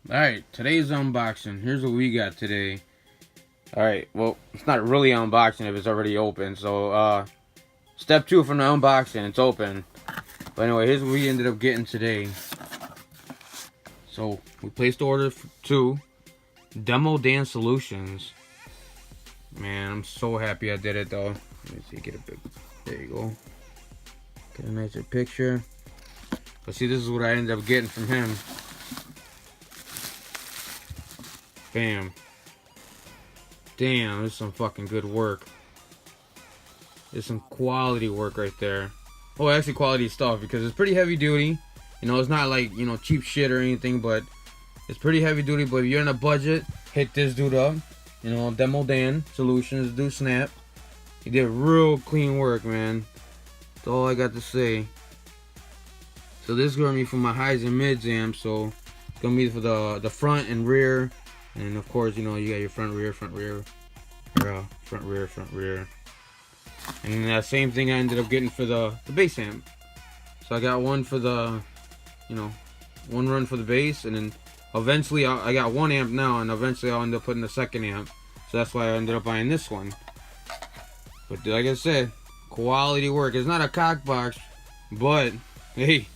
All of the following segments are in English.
Alright, today's unboxing. Here's what we got today. Alright, well, it's not really unboxing if it's already open. So, step 2 from the unboxing, it's open. But anyway, here's what we ended up getting today. So, we placed order for 2 Demo Dance Solutions. Man, I'm so happy I did it though. Let me see, get a big, there you go. Get a nicer picture. But see, this is what I ended up getting from him. Bam. Damn, this is some fucking good work. There's some quality work right there. Oh, actually quality stuff, because it's pretty heavy duty. You know, it's not like, you know, cheap shit or anything, but it's pretty heavy duty. But if you're in a budget, hit this dude up. You know, Demo Dan Solutions, do Snap. He did real clean work, man. That's all I got to say. So this is gonna be for my highs and mids amp. So it's gonna be for the front and rear. And of course, you know, you got your front, rear, front, rear. And then that same thing I ended up getting for the bass amp. So I got one for the, you know, one run for the bass, and then eventually I got one amp now, and eventually I'll end up putting the second amp. So that's why I ended up buying this one. But like I said, quality work. It's not a cock box, but hey,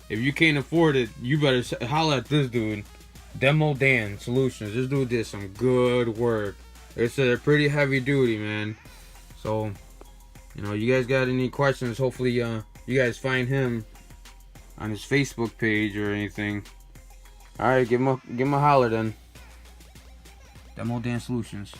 if you can't afford it, you better holler at this dude. Demo Dan Solutions. This dude did some good work. It's pretty heavy duty, man. So, you know, you guys got any questions? Hopefully, you guys find him on his Facebook page or anything. All right, give him a holler then. Demo Dan Solutions.